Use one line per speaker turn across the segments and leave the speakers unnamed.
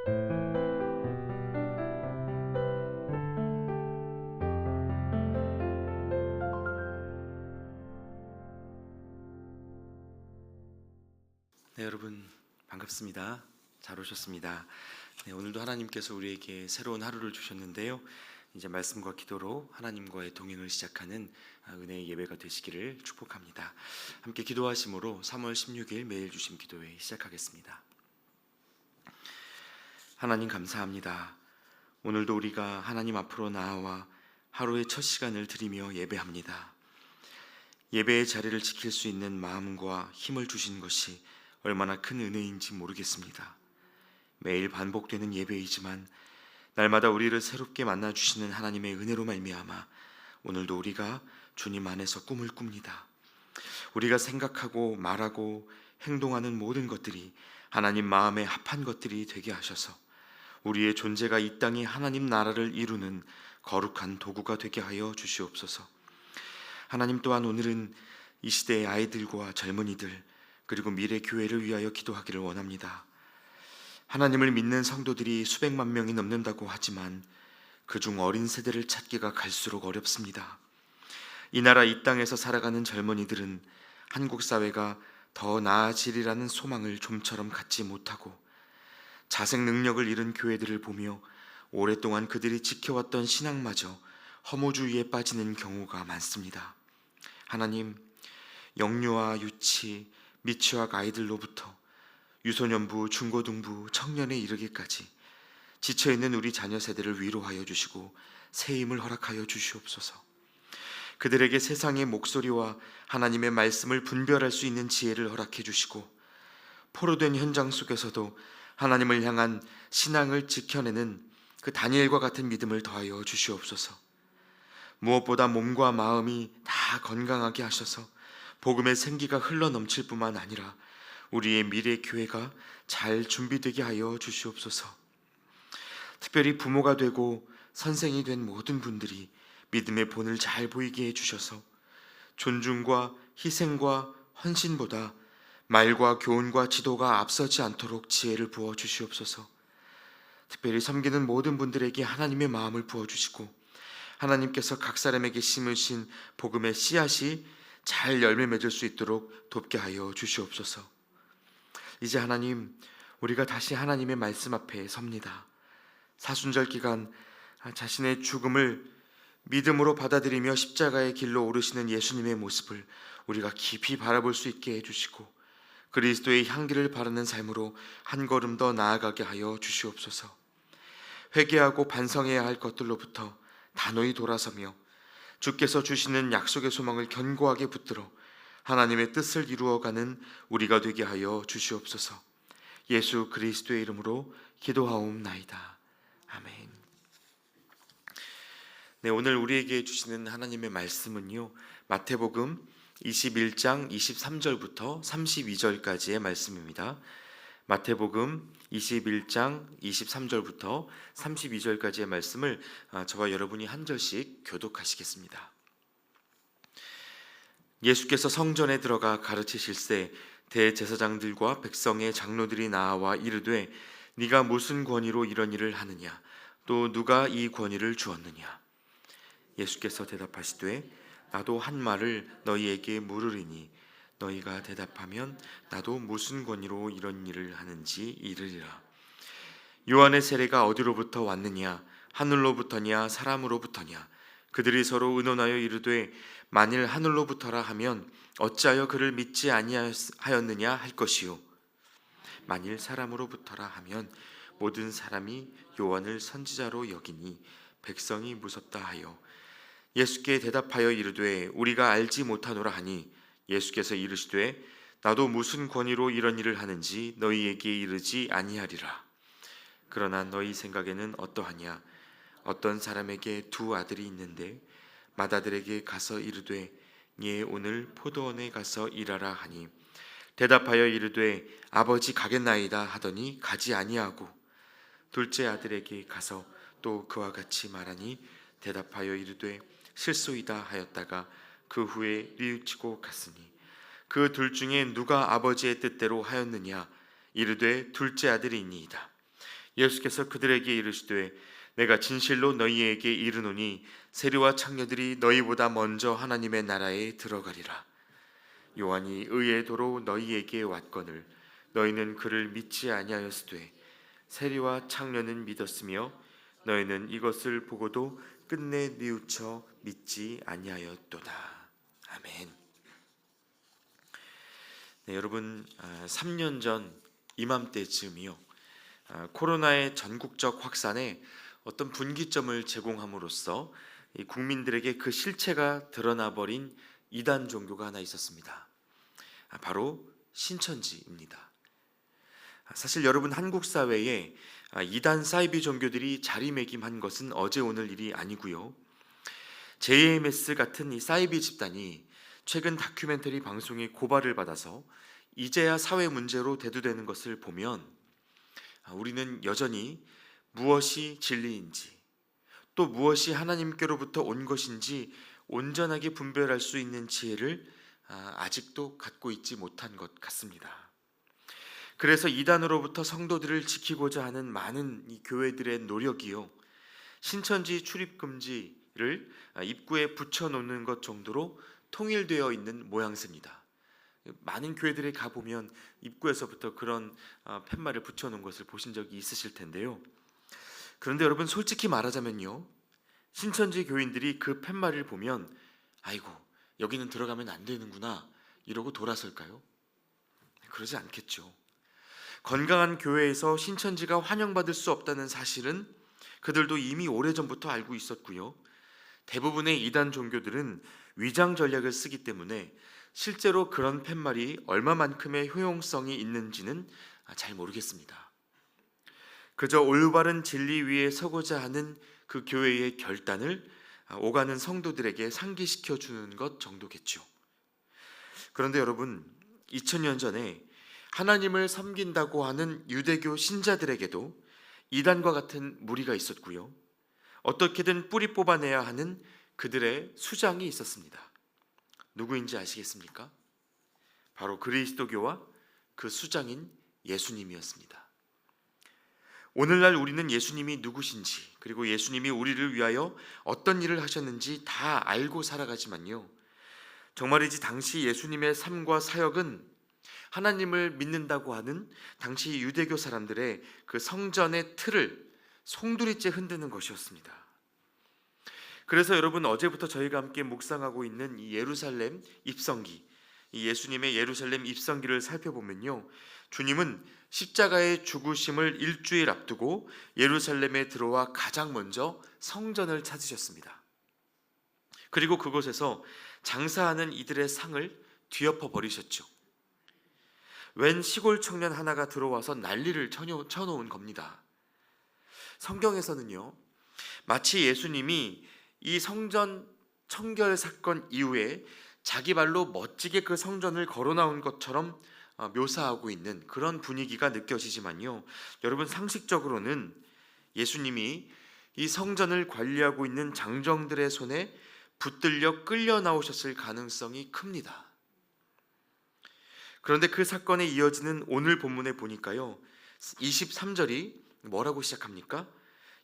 네, 여러분 반갑습니다. 잘 오셨습니다. 네, 오늘도 하나님께서 우리에게 새로운 하루를 주셨는데요. 이제 말씀과 기도로 하나님과의 동행을 시작하는 은혜의 예배가 되시기를 축복합니다. 함께 기도하심으로 3월 16일 매일 주심 기도회 시작하겠습니다. 하나님 감사합니다. 오늘도 우리가 하나님 앞으로 나아와 하루의 첫 시간을 드리며 예배합니다. 예배의 자리를 지킬 수 있는 마음과 힘을 주신 것이 얼마나 큰 은혜인지 모르겠습니다. 매일 반복되는 예배이지만 날마다 우리를 새롭게 만나주시는 하나님의 은혜로 말미암아 오늘도 우리가 주님 안에서 꿈을 꿉니다. 우리가 생각하고 말하고 행동하는 모든 것들이 하나님 마음에 합한 것들이 되게 하셔서 우리의 존재가 이 땅에 하나님 나라를 이루는 거룩한 도구가 되게 하여 주시옵소서. 하나님 또한 오늘은 이 시대의 아이들과 젊은이들 그리고 미래 교회를 위하여 기도하기를 원합니다. 하나님을 믿는 성도들이 수백만 명이 넘는다고 하지만 그중 어린 세대를 찾기가 갈수록 어렵습니다. 이 나라 이 땅에서 살아가는 젊은이들은 한국 사회가 더 나아지리라는 소망을 좀처럼 갖지 못하고 자생 능력을 잃은 교회들을 보며 오랫동안 그들이 지켜왔던 신앙마저 허무주의에 빠지는 경우가 많습니다. 하나님, 영유아, 유치, 미취학 아이들로부터 유소년부, 중고등부, 청년에 이르기까지 지쳐있는 우리 자녀 세대를 위로하여 주시고 새 힘을 허락하여 주시옵소서. 그들에게 세상의 목소리와 하나님의 말씀을 분별할 수 있는 지혜를 허락해 주시고 포로된 현장 속에서도 하나님을 향한 신앙을 지켜내는 그 다니엘과 같은 믿음을 더하여 주시옵소서. 무엇보다 몸과 마음이 다 건강하게 하셔서 복음의 생기가 흘러넘칠 뿐만 아니라 우리의 미래 교회가 잘 준비되게 하여 주시옵소서. 특별히 부모가 되고 선생이 된 모든 분들이 믿음의 본을 잘 보이게 해주셔서 존중과 희생과 헌신보다 말과 교훈과 지도가 앞서지 않도록 지혜를 부어 주시옵소서. 특별히 섬기는 모든 분들에게 하나님의 마음을 부어주시고 하나님께서 각 사람에게 심으신 복음의 씨앗이 잘 열매 맺을 수 있도록 돕게 하여 주시옵소서. 이제 하나님, 우리가 다시 하나님의 말씀 앞에 섭니다. 사순절 기간 자신의 죽음을 믿음으로 받아들이며 십자가의 길로 오르시는 예수님의 모습을 우리가 깊이 바라볼 수 있게 해주시고 그리스도의 향기를 바르는 삶으로 한 걸음 더 나아가게 하여 주시옵소서. 회개하고 반성해야 할 것들로부터 단호히 돌아서며 주께서 주시는 약속의 소망을 견고하게 붙들어 하나님의 뜻을 이루어가는 우리가 되게 하여 주시옵소서. 예수 그리스도의 이름으로 기도하옵나이다. 아멘. 네, 오늘 우리에게 주시는 하나님의 말씀은요, 마태복음 21장 23절부터 32절까지의 말씀입니다. 마태복음 21장 23절부터 32절까지의 말씀을 저와 여러분이 한 절씩 교독하시겠습니다. 예수께서 성전에 들어가 가르치실새 대제사장들과 백성의 장로들이 나와 이르되 네가 무슨 권위로 이런 일을 하느냐? 또 누가 이 권위를 주었느냐? 예수께서 대답하시되 나도 한 말을 너희에게 물으리니 너희가 대답하면 나도 무슨 권위로 이런 일을 하는지 이르리라. 요한의 세례가 어디로부터 왔느냐? 하늘로부터냐 사람으로부터냐? 그들이 서로 의논하여 이르되 만일 하늘로부터라 하면 어찌하여 그를 믿지 아니하였느냐 할 것이요 만일 사람으로부터라 하면 모든 사람이 요한을 선지자로 여기니 백성이 무섭다 하여 예수께 대답하여 이르되 우리가 알지 못하노라 하니 예수께서 이르시되 나도 무슨 권위로 이런 일을 하는지 너희에게 이르지 아니하리라. 그러나 너희 생각에는 어떠하냐? 어떤 사람에게 두 아들이 있는데 맏아들에게 가서 이르되 예 오늘 포도원에 가서 일하라 하니 대답하여 이르되 아버지 가겠나이다 하더니 가지 아니하고 둘째 아들에게 가서 또 그와 같이 말하니 대답하여 이르되 실소이다 하였다가 그 후에 뉘우치고 갔으니 그 둘 중에 누가 아버지의 뜻대로 하였느냐? 이르되 둘째 아들이니이다. 예수께서 그들에게 이르시되 내가 진실로 너희에게 이르노니 세리와 창녀들이 너희보다 먼저 하나님의 나라에 들어가리라. 요한이 의의 도로 너희에게 왔거늘 너희는 그를 믿지 아니하였으되 세리와 창녀는 믿었으며 너희는 이것을 보고도 끝내 뉘우쳐 믿지 아니하였도다. 아멘. 네, 여러분, 3년 전 이맘때쯤이요, 코로나의 전국적 확산에 어떤 분기점을 제공함으로써 이 국민들에게 그 실체가 드러나 버린 이단 종교가 하나 있었습니다. 바로 신천지입니다. 사실 여러분, 한국 사회에 이단 사이비 종교들이 자리매김한 것은 어제 오늘 일이 아니고요. JMS 같은 이 사이비 집단이 최근 다큐멘터리 방송에 고발을 받아서 이제야 사회 문제로 대두되는 것을 보면 우리는 여전히 무엇이 진리인지 또 무엇이 하나님께로부터 온 것인지 온전하게 분별할 수 있는 지혜를 아직도 갖고 있지 못한 것 같습니다. 그래서 이단으로부터 성도들을 지키고자 하는 많은 이 교회들의 노력이요, 신천지 출입 금지를 입구에 붙여놓는 것 정도로 통일되어 있는 모양새입니다. 많은 교회들에 가보면 입구에서부터 그런 팻말을 붙여놓은 것을 보신 적이 있으실 텐데요. 그런데 여러분, 솔직히 말하자면요, 신천지 교인들이 그 팻말을 보면 아이고, 여기는 들어가면 안 되는구나 이러고 돌아설까요? 그러지 않겠죠. 건강한 교회에서 신천지가 환영받을 수 없다는 사실은 그들도 이미 오래전부터 알고 있었고요. 대부분의 이단 종교들은 위장 전략을 쓰기 때문에 실제로 그런 팻말이 얼마만큼의 효용성이 있는지는 잘 모르겠습니다. 그저 올바른 진리 위에 서고자 하는 그 교회의 결단을 오가는 성도들에게 상기시켜 주는 것 정도겠죠. 그런데 여러분, 2000년 전에 하나님을 섬긴다고 하는 유대교 신자들에게도 이단과 같은 무리가 있었고요, 어떻게든 뿌리 뽑아내야 하는 그들의 수장이 있었습니다. 누구인지 아시겠습니까? 바로 그리스도교와 그 수장인 예수님이었습니다. 오늘날 우리는 예수님이 누구신지, 그리고 예수님이 우리를 위하여 어떤 일을 하셨는지 다 알고 살아가지만요, 정말이지 당시 예수님의 삶과 사역은 하나님을 믿는다고 하는 당시 유대교 사람들의 그 성전의 틀을 송두리째 흔드는 것이었습니다. 그래서 여러분, 어제부터 저희가 함께 묵상하고 있는 이 예루살렘 입성기, 이 예수님의 예루살렘 입성기를 살펴보면요, 주님은 십자가의 죽으심을 일주일 앞두고 예루살렘에 들어와 가장 먼저 성전을 찾으셨습니다. 그리고 그곳에서 장사하는 이들의 상을 뒤엎어 버리셨죠. 웬 시골 청년 하나가 들어와서 난리를 쳐놓은 겁니다. 성경에서는요, 마치 예수님이 이 성전 청결 사건 이후에 자기 발로 멋지게 그 성전을 걸어 나온 것처럼 묘사하고 있는 그런 분위기가 느껴지지만요, 여러분, 상식적으로는 예수님이 이 성전을 관리하고 있는 장정들의 손에 붙들려 끌려 나오셨을 가능성이 큽니다. 그런데 그 사건에 이어지는 오늘 본문에 보니까요, 23절이 뭐라고 시작합니까?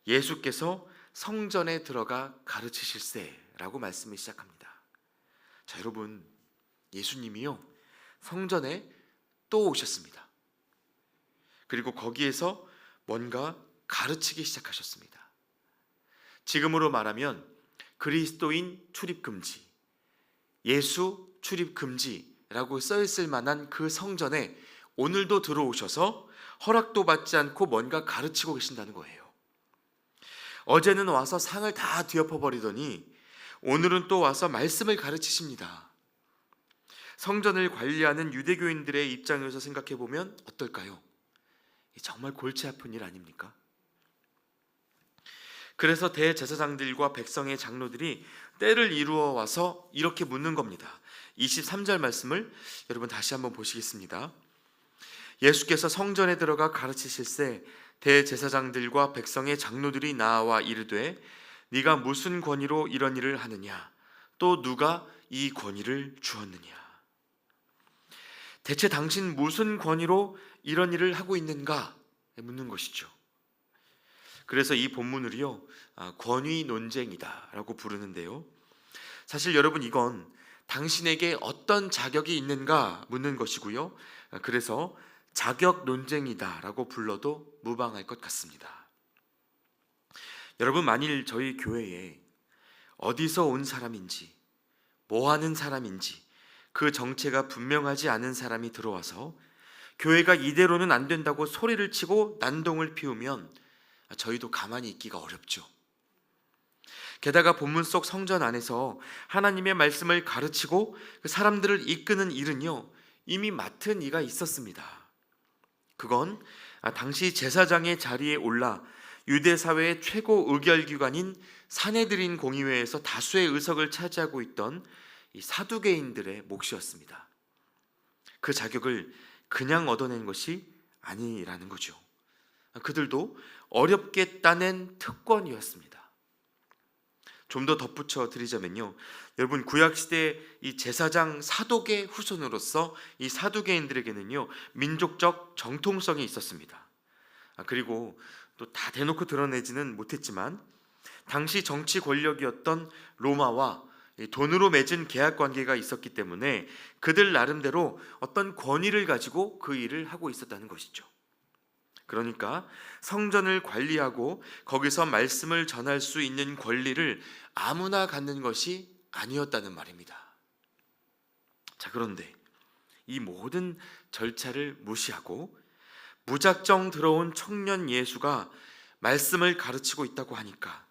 예수께서 성전에 들어가 가르치실세라고 말씀을 시작합니다. 자, 여러분, 예수님이요, 성전에 또 오셨습니다. 그리고 거기에서 뭔가 가르치기 시작하셨습니다. 지금으로 말하면 그리스도인 출입금지, 예수 출입금지라고 써있을 만한 그 성전에 오늘도 들어오셔서 허락도 받지 않고 뭔가 가르치고 계신다는 거예요. 어제는 와서 상을 다 뒤엎어 버리더니 오늘은 또 와서 말씀을 가르치십니다. 성전을 관리하는 유대교인들의 입장에서 생각해 보면 어떨까요? 정말 골치 아픈 일 아닙니까? 그래서 대제사장들과 백성의 장로들이 때를 이루어 와서 이렇게 묻는 겁니다. 23절 말씀을 여러분 다시 한번 보시겠습니다. 예수께서 성전에 들어가 가르치실세 대제사장들과 백성의 장로들이 나와 이르되 네가 무슨 권위로 이런 일을 하느냐, 또 누가 이 권위를 주었느냐. 대체 당신 무슨 권위로 이런 일을 하고 있는가 묻는 것이죠. 그래서 이 본문을요, 권위 논쟁이다라고 부르는데요. 사실 여러분, 이건 당신에게 어떤 자격이 있는가 묻는 것이고요. 그래서 자격 논쟁이다라고 불러도 무방할 것 같습니다. 여러분, 만일 저희 교회에 어디서 온 사람인지, 뭐 하는 사람인지 그 정체가 분명하지 않은 사람이 들어와서 교회가 이대로는 안 된다고 소리를 치고 난동을 피우면 저희도 가만히 있기가 어렵죠. 게다가 본문 속 성전 안에서 하나님의 말씀을 가르치고 그 사람들을 이끄는 일은요, 이미 맡은 이가 있었습니다. 그건 당시 제사장의 자리에 올라 유대 사회의 최고 의결기관인 산헤드린 공의회에서 다수의 의석을 차지하고 있던 이 사두개인들의 몫이었습니다. 그 자격을 그냥 얻어낸 것이 아니라는 거죠. 그들도 어렵게 따낸 특권이었습니다. 좀 더 덧붙여 드리자면요, 여러분, 구약시대 이 제사장 사독의 후손으로서 이 사두개인들에게는요, 민족적 정통성이 있었습니다. 그리고 또 다 대놓고 드러내지는 못했지만 당시 정치 권력이었던 로마와 돈으로 맺은 계약 관계가 있었기 때문에 그들 나름대로 어떤 권위를 가지고 그 일을 하고 있었다는 것이죠. 그러니까 성전을 관리하고 거기서 말씀을 전할 수 있는 권리를 아무나 갖는 것이 아니었다는 말입니다. 자, 그런데 이 모든 절차를 무시하고 무작정 들어온 청년 예수가 말씀을 가르치고 있다고 하니까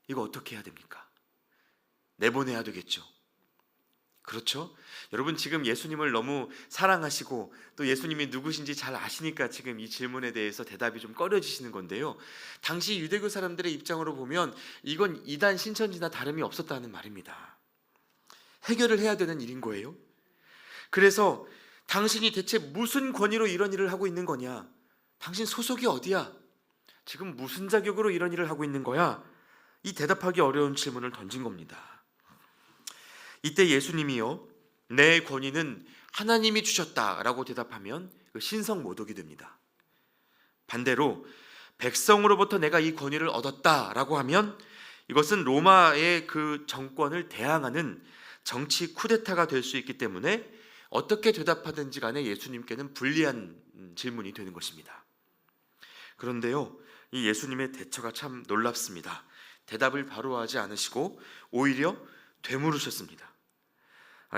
이거 어떻게 해야 됩니까? 내보내야 되겠죠. 그렇죠? 여러분, 지금 예수님을 너무 사랑하시고 또 예수님이 누구신지 잘 아시니까 지금 이 질문에 대해서 대답이 좀 꺼려지시는 건데요, 당시 유대교 사람들의 입장으로 보면 이건 이단 신천지나 다름이 없었다는 말입니다. 해결을 해야 되는 일인 거예요. 그래서 당신이 대체 무슨 권위로 이런 일을 하고 있는 거냐? 당신 소속이 어디야? 지금 무슨 자격으로 이런 일을 하고 있는 거야? 이 대답하기 어려운 질문을 던진 겁니다. 이때 예수님이요, 내 권위는 하나님이 주셨다라고 대답하면 신성모독이 됩니다. 반대로 백성으로부터 내가 이 권위를 얻었다라고 하면 이것은 로마의 그 정권을 대항하는 정치 쿠데타가 될 수 있기 때문에 어떻게 대답하든지 간에 예수님께는 불리한 질문이 되는 것입니다. 그런데요, 이 예수님의 대처가 참 놀랍습니다. 대답을 바로 하지 않으시고 오히려 되물으셨습니다.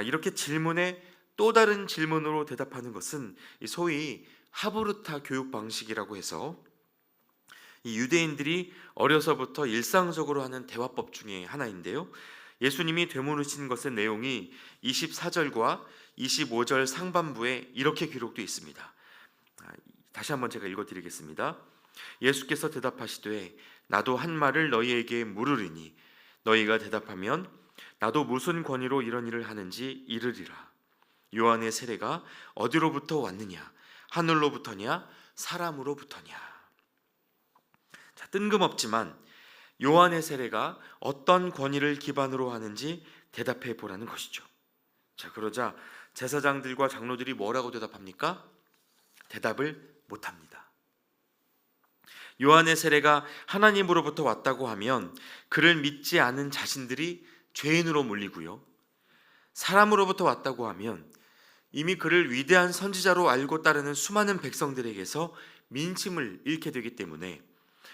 이렇게 질문에 또 다른 질문으로 대답하는 것은 소위 하브르타 교육 방식이라고 해서 이 유대인들이 어려서부터 일상적으로 하는 대화법 중에 하나인데요, 예수님이 되물으신 것의 내용이 24절과 25절 상반부에 이렇게 기록되어 있습니다. 다시 한번 제가 읽어드리겠습니다. 예수께서 대답하시되 나도 한 말을 너희에게 물으리니 너희가 대답하면 나도 무슨 권위로 이런 일을 하는지 이르리라. 요한의 세례가 어디로부터 왔느냐? 하늘로부터냐? 사람으로부터냐? 자, 뜬금없지만 요한의 세례가 어떤 권위를 기반으로 하는지 대답해 보라는 것이죠. 자, 그러자 제사장들과 장로들이 뭐라고 대답합니까? 대답을 못합니다. 요한의 세례가 하나님으로부터 왔다고 하면 그를 믿지 않은 자신들이 죄인으로 몰리고요, 사람으로부터 왔다고 하면 이미 그를 위대한 선지자로 알고 따르는 수많은 백성들에게서 민심을 잃게 되기 때문에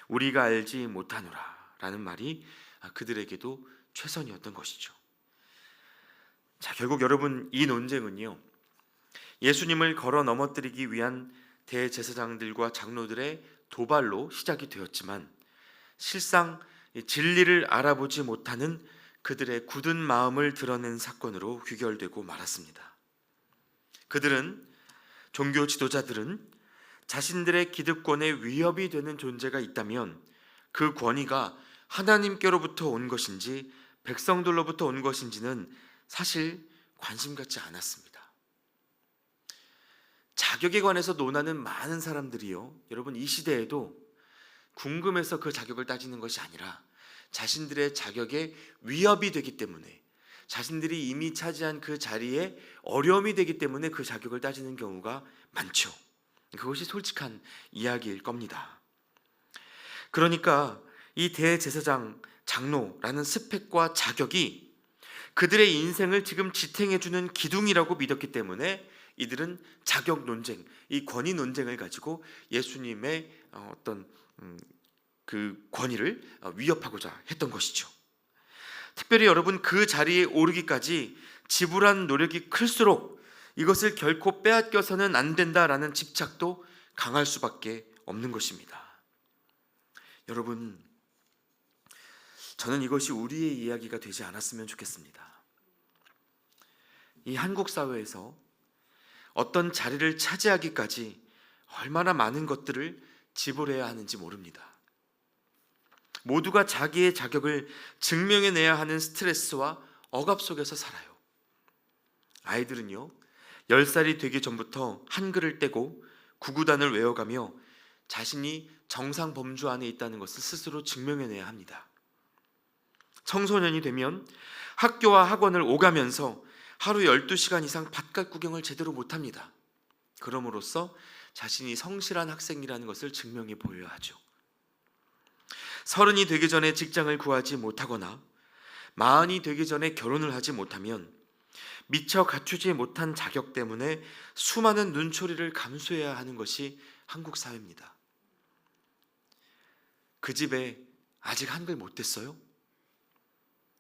우리가 알지 못하노라 라는 말이 그들에게도 최선이었던 것이죠. 자, 결국 여러분, 이 논쟁은요, 예수님을 걸어 넘어뜨리기 위한 대제사장들과 장로들의 도발로 시작이 되었지만 실상 진리를 알아보지 못하는 그들의 굳은 마음을 드러낸 사건으로 귀결되고 말았습니다. 종교 지도자들은 자신들의 기득권에 위협이 되는 존재가 있다면 그 권위가 하나님께로부터 온 것인지 백성들로부터 온 것인지는 사실 관심 갖지 않았습니다. 자격에 관해서 논하는 많은 사람들이요, 여러분, 이 시대에도 궁금해서 그 자격을 따지는 것이 아니라 자신들의 자격에 위협이 되기 때문에, 자신들이 이미 차지한 그 자리에 어려움이 되기 때문에 그 자격을 따지는 경우가 많죠. 그것이 솔직한 이야기일 겁니다. 그러니까 이 대제사장, 장로라는 스펙과 자격이 그들의 인생을 지금 지탱해주는 기둥이라고 믿었기 때문에 이들은 자격 논쟁, 이 권위 논쟁을 가지고 예수님의 어떤 그 권위를 위협하고자 했던 것이죠. 특별히 여러분, 그 자리에 오르기까지 지불한 노력이 클수록 이것을 결코 빼앗겨서는 안 된다라는 집착도 강할 수밖에 없는 것입니다. 여러분, 저는 이것이 우리의 이야기가 되지 않았으면 좋겠습니다. 이 한국 사회에서 어떤 자리를 차지하기까지 얼마나 많은 것들을 지불해야 하는지 모릅니다. 모두가 자기의 자격을 증명해내야 하는 스트레스와 억압 속에서 살아요. 아이들은요, 10살이 되기 전부터 한글을 떼고 구구단을 외워가며 자신이 정상 범주 안에 있다는 것을 스스로 증명해내야 합니다. 청소년이 되면 학교와 학원을 오가면서 하루 12시간 이상 바깥 구경을 제대로 못합니다. 그럼으로써 자신이 성실한 학생이라는 것을 증명해 보여야 하죠. 30이 되기 전에 직장을 구하지 못하거나 40이 되기 전에 결혼을 하지 못하면 미처 갖추지 못한 자격 때문에 수많은 눈초리를 감수해야 하는 것이 한국 사회입니다. 그 집에 아직 한글 못 뗐어요?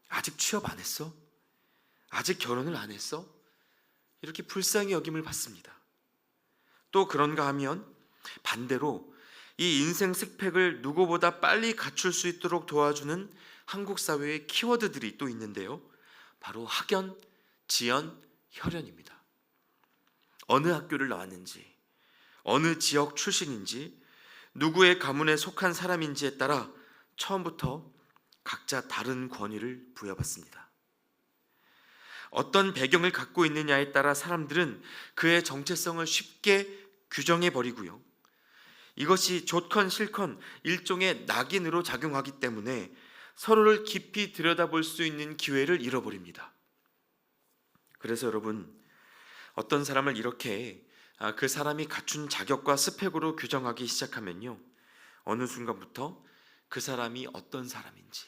아직 취업 안 했어? 아직 결혼을 안 했어? 이렇게 불쌍히 여김을 받습니다. 또 그런가 하면 반대로 이 인생 스펙을 누구보다 빨리 갖출 수 있도록 도와주는 한국 사회의 키워드들이 또 있는데요. 바로 학연, 지연, 혈연입니다. 어느 학교를 나왔는지, 어느 지역 출신인지, 누구의 가문에 속한 사람인지에 따라 처음부터 각자 다른 권위를 부여받습니다. 어떤 배경을 갖고 있느냐에 따라 사람들은 그의 정체성을 쉽게 규정해 버리고요. 이것이 좋건 싫건 일종의 낙인으로 작용하기 때문에 서로를 깊이 들여다볼 수 있는 기회를 잃어버립니다. 그래서 여러분, 어떤 사람을 이렇게 그 사람이 갖춘 자격과 스펙으로 규정하기 시작하면요, 어느 순간부터 그 사람이 어떤 사람인지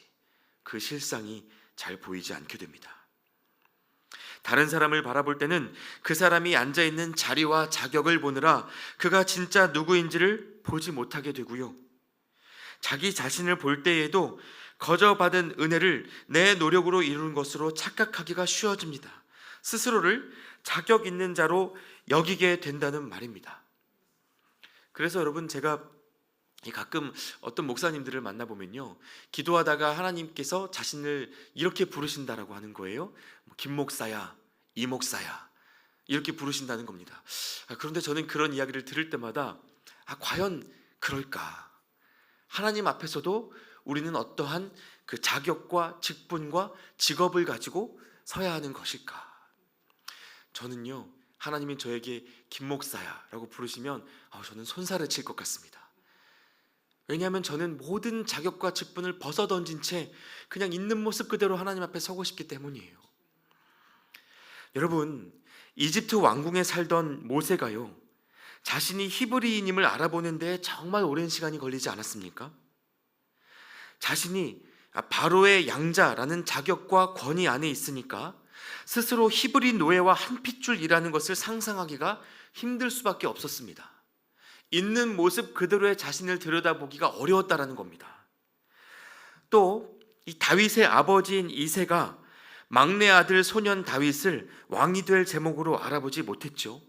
그 실상이 잘 보이지 않게 됩니다. 다른 사람을 바라볼 때는 그 사람이 앉아있는 자리와 자격을 보느라 그가 진짜 누구인지를 보지 못하게 되고요. 자기 자신을 볼 때에도 거저 받은 은혜를 내 노력으로 이루는 것으로 착각하기가 쉬워집니다. 스스로를 자격 있는 자로 여기게 된다는 말입니다. 그래서 여러분, 제가 가끔 어떤 목사님들을 만나보면요, 기도하다가 하나님께서 자신을 이렇게 부르신다라고 하는 거예요. 김 목사야, 이 목사야, 이렇게 부르신다는 겁니다. 그런데 저는 그런 이야기를 들을 때마다 과연 그럴까? 하나님 앞에서도 우리는 어떠한 그 자격과 직분과 직업을 가지고 서야 하는 것일까? 저는요, 하나님이 저에게 김 목사야 라고 부르시면 저는 손살을 칠 것 같습니다. 왜냐하면 저는 모든 자격과 직분을 벗어던진 채 그냥 있는 모습 그대로 하나님 앞에 서고 싶기 때문이에요. 여러분, 이집트 왕궁에 살던 모세가요, 자신이 히브리인임을 알아보는 데 정말 오랜 시간이 걸리지 않았습니까? 자신이 바로의 양자라는 자격과 권위 안에 있으니까 스스로 히브리 노예와 한 핏줄 일하는 것을 상상하기가 힘들 수밖에 없었습니다. 있는 모습 그대로의 자신을 들여다보기가 어려웠다라는 겁니다. 또 이 다윗의 아버지인 이새가 막내 아들 소년 다윗을 왕이 될 제목으로 알아보지 못했죠.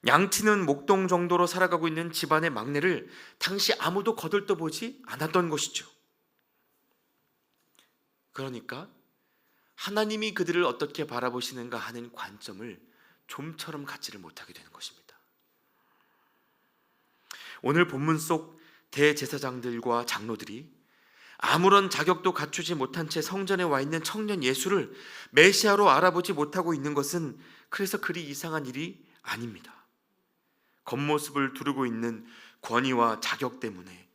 양치는 목동 정도로 살아가고 있는 집안의 막내를 당시 아무도 거들떠보지 않았던 것이죠. 그러니까 하나님이 그들을 어떻게 바라보시는가 하는 관점을 좀처럼 갖지를 못하게 되는 것입니다. 오늘 본문 속 대제사장들과 장로들이 아무런 자격도 갖추지 못한 채 성전에 와 있는 청년 예수를 메시아로 알아보지 못하고 있는 것은 그래서 그리 이상한 일이 아닙니다. 겉모습을 두르고 있는 권위와 자격 때문에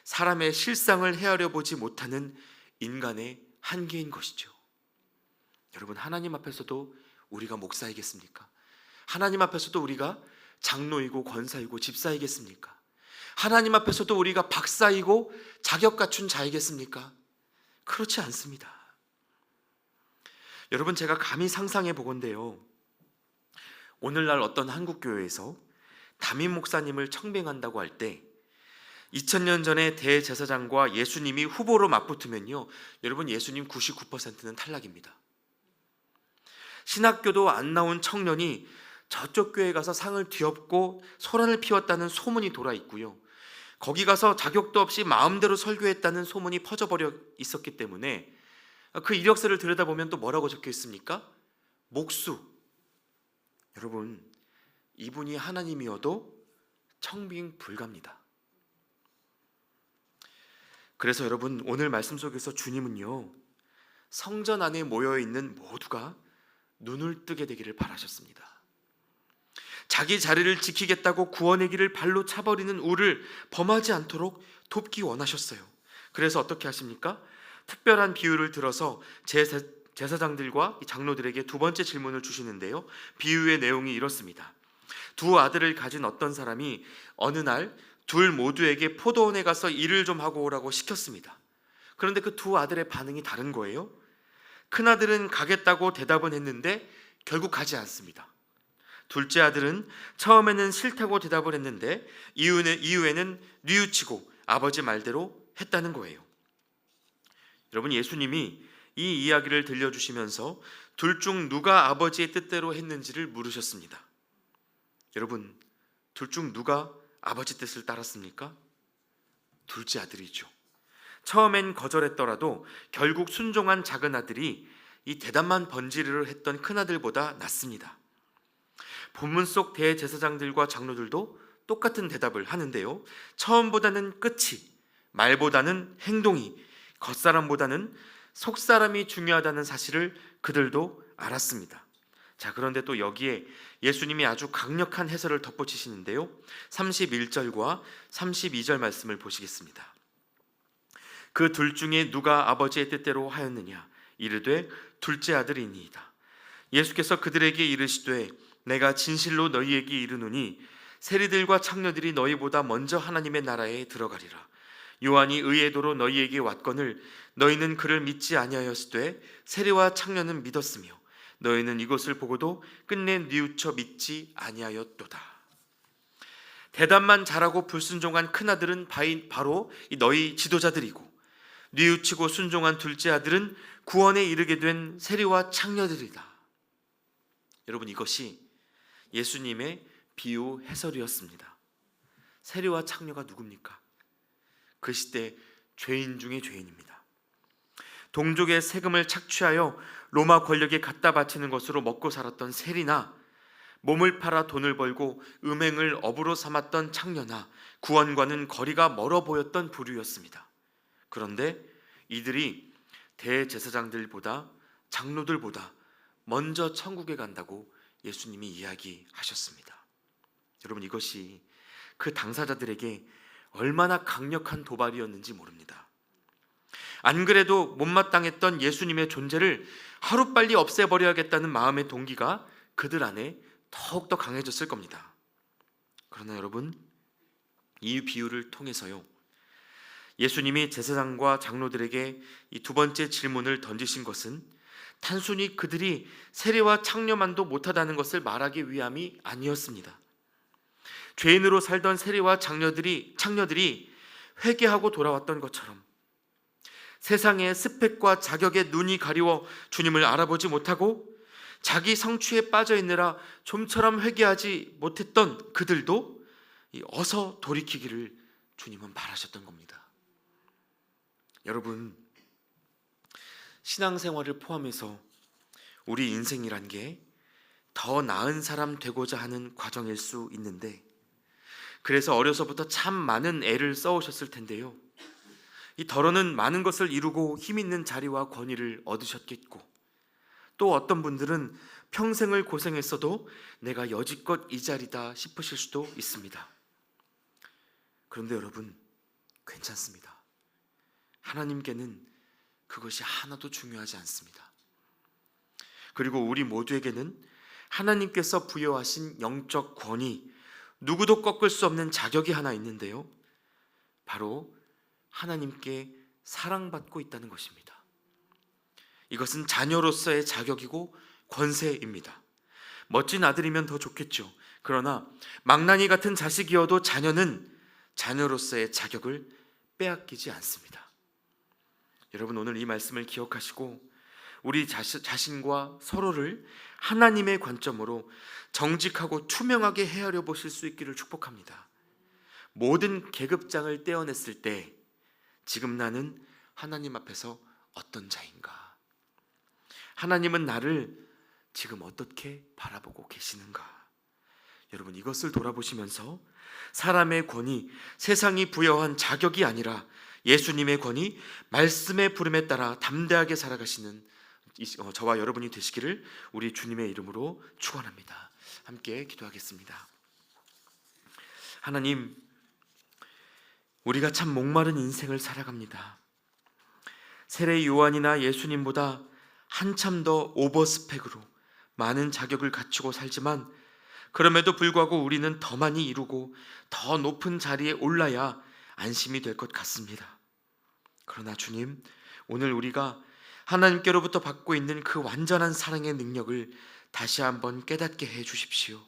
사람의 실상을 헤아려 보지 못하는 인간의 한계인 것이죠. 여러분, 하나님 앞에서도 우리가 목사이겠습니까? 하나님 앞에서도 우리가 장로이고 권사이고 집사이겠습니까? 하나님 앞에서도 우리가 박사이고 자격 갖춘 자이겠습니까? 그렇지 않습니다. 여러분, 제가 감히 상상해 보건대요, 오늘날 어떤 한국교회에서 담임 목사님을 청빙한다고 할 때 2000년 전에 대제사장과 예수님이 후보로 맞붙으면요, 여러분, 예수님 99%는 탈락입니다. 신학교도 안 나온 청년이 저쪽 교회 가서 상을 뒤엎고 소란을 피웠다는 소문이 돌아 있고요, 거기 가서 자격도 없이 마음대로 설교했다는 소문이 퍼져버려 있었기 때문에 그 이력서를 들여다보면 또 뭐라고 적혀 있습니까? 목수. 여러분, 이분이 하나님이어도 청빙 불가입니다. 그래서 여러분, 오늘 말씀 속에서 주님은요, 성전 안에 모여있는 모두가 눈을 뜨게 되기를 바라셨습니다. 자기 자리를 지키겠다고 구원의 길을 발로 차버리는 우를 범하지 않도록 돕기 원하셨어요. 그래서 어떻게 하십니까? 특별한 비유를 들어서 제사장들과 장로들에게 두 번째 질문을 주시는데요, 비유의 내용이 이렇습니다. 두 아들을 가진 어떤 사람이 어느 날 둘 모두에게 포도원에 가서 일을 좀 하고 오라고 시켰습니다. 그런데 그 두 아들의 반응이 다른 거예요. 큰아들은 가겠다고 대답은 했는데 결국 가지 않습니다. 둘째 아들은 처음에는 싫다고 대답을 했는데 이후에는 뉘우치고 아버지 말대로 했다는 거예요. 여러분, 예수님이 이 이야기를 들려주시면서 둘 중 누가 아버지의 뜻대로 했는지를 물으셨습니다. 여러분, 둘 중 누가 아버지 뜻을 따랐습니까? 둘째 아들이죠. 처음엔 거절했더라도 결국 순종한 작은 아들이 이 대답만 번지르르 했던 큰아들보다 낫습니다. 본문 속 대제사장들과 장로들도 똑같은 대답을 하는데요, 처음보다는 끝이, 말보다는 행동이, 겉사람보다는 속사람이 중요하다는 사실을 그들도 알았습니다. 자, 그런데 또 여기에 예수님이 아주 강력한 해설을 덧붙이시는데요, 31절과 32절 말씀을 보시겠습니다. 그 둘 중에 누가 아버지의 뜻대로 하였느냐? 이르되 둘째 아들이니이다. 예수께서 그들에게 이르시되 내가 진실로 너희에게 이르노니 세리들과 창녀들이 너희보다 먼저 하나님의 나라에 들어가리라. 요한이 의의 도로 너희에게 왔거늘 너희는 그를 믿지 아니하였으되 세리와 창녀는 믿었으며 너희는 이것을 보고도 끝내 뉘우쳐 믿지 아니하였도다. 대답만 잘하고 불순종한 큰아들은 바로 너희 지도자들이고, 뉘우치고 순종한 둘째 아들은 구원에 이르게 된 세리와 창녀들이다. 여러분, 이것이 예수님의 비유 해설이었습니다. 세리와 창녀가 누굽니까? 그 시대 죄인 중에 죄인입니다. 동족의 세금을 착취하여 로마 권력에 갖다 바치는 것으로 먹고 살았던 세리나, 몸을 팔아 돈을 벌고 음행을 업으로 삼았던 창녀나, 구원과는 거리가 멀어 보였던 부류였습니다. 그런데 이들이 대제사장들보다, 장로들보다 먼저 천국에 간다고 예수님이 이야기하셨습니다. 여러분, 이것이 그 당사자들에게 얼마나 강력한 도발이었는지 모릅니다. 안 그래도 못마땅했던 예수님의 존재를 하루빨리 없애버려야겠다는 마음의 동기가 그들 안에 더욱더 강해졌을 겁니다. 그러나 여러분, 이 비유를 통해서요, 예수님이 제사장과 장로들에게 이 두 번째 질문을 던지신 것은 단순히 그들이 세리와 창녀만도 못하다는 것을 말하기 위함이 아니었습니다. 죄인으로 살던 세리와 창녀들이 회개하고 돌아왔던 것처럼 세상의 스펙과 자격에 눈이 가리워 주님을 알아보지 못하고 자기 성취에 빠져 있느라 좀처럼 회개하지 못했던 그들도 어서 돌이키기를 주님은 바라셨던 겁니다. 여러분, 신앙생활을 포함해서 우리 인생이란 게 더 나은 사람 되고자 하는 과정일 수 있는데, 그래서 어려서부터 참 많은 애를 써오셨을 텐데요, 이 더러는 많은 것을 이루고 힘 있는 자리와 권위를 얻으셨겠고, 또 어떤 분들은 평생을 고생했어도 내가 여지껏 이 자리다 싶으실 수도 있습니다. 그런데 여러분, 괜찮습니다. 하나님께는 그것이 하나도 중요하지 않습니다. 그리고 우리 모두에게는 하나님께서 부여하신 영적 권위, 누구도 꺾을 수 없는 자격이 하나 있는데요, 바로 하나님께 사랑받고 있다는 것입니다. 이것은 자녀로서의 자격이고 권세입니다. 멋진 아들이면 더 좋겠죠. 그러나 망나니 같은 자식이어도 자녀는 자녀로서의 자격을 빼앗기지 않습니다. 여러분, 오늘 이 말씀을 기억하시고 우리 자신과 서로를 하나님의 관점으로 정직하고 투명하게 헤아려 보실 수 있기를 축복합니다. 모든 계급장을 떼어냈을 때 지금 나는 하나님 앞에서 어떤 자인가? 하나님은 나를 지금 어떻게 바라보고 계시는가? 여러분, 이것을 돌아보시면서 사람의 권위, 세상이 부여한 자격이 아니라 예수님의 권위, 말씀의 부름에 따라 담대하게 살아가시는 저와 여러분이 되시기를 우리 주님의 이름으로 축원합니다. 함께 기도하겠습니다. 하나님, 우리가 참 목마른 인생을 살아갑니다. 세례 요한이나 예수님보다 한참 더 오버스펙으로 많은 자격을 갖추고 살지만 그럼에도 불구하고 우리는 더 많이 이루고 더 높은 자리에 올라야 안심이 될 것 같습니다. 그러나 주님, 오늘 우리가 하나님께로부터 받고 있는 그 완전한 사랑의 능력을 다시 한번 깨닫게 해 주십시오.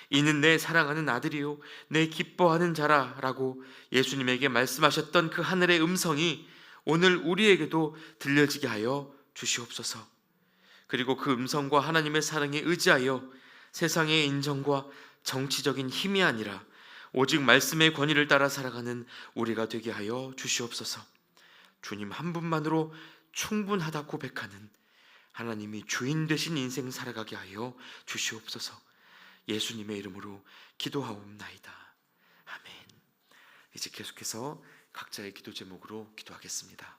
이는 내 사랑하는 아들이요 내 기뻐하는 자라 라고 예수님에게 말씀하셨던 그 하늘의 음성이 오늘 우리에게도 들려지게 하여 주시옵소서. 그리고 그 음성과 하나님의 사랑에 의지하여 세상의 인정과 정치적인 힘이 아니라 오직 말씀의 권위를 따라 살아가는 우리가 되게 하여 주시옵소서. 주님 한 분만으로 충분하다 고백하는 하나님이 주인 되신 인생 살아가게 하여 주시옵소서. 예수님의 이름으로 기도하옵나이다. 아멘. 이제 계속해서 각자의 기도 제목으로 기도하겠습니다.